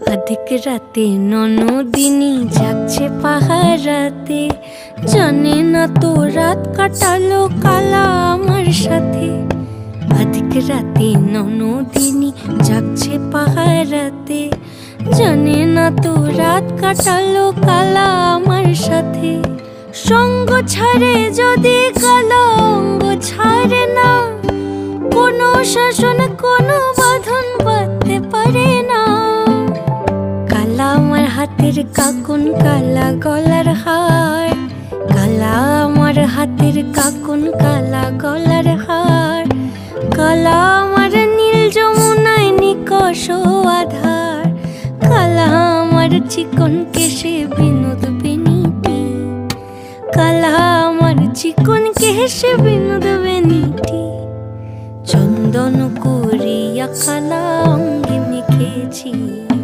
अधिक राते ननदिनी जागছে পাহারাতে, জানে না তো রাত কাটালো কালা আমার সাথে। अधिक রাতে ননদিনী जागছে পাহারাতে, জানে না তো রাত কাটালো কালা আমার সাথে। সঙ্গ ছাড়ে যদি কালা অঙ্গ ছাড়ে না, কোনো শাসন কোনো বাঁধন বাঁধতে পারে না। কালা আমার হাতের কাকুন কালা গলার হার, কালা আমার হাতের কাকুন কালা গলার হার, কালা আমার নীল যমুনায় নিকষ আধার, কালা আমার চিকন কেশে বিনোদ বেনিটি, কালা আমার চিকন কেশে বিনোদ বেনিটি। চন্দন করিয়া কালা অঙ্গে মেখেছি।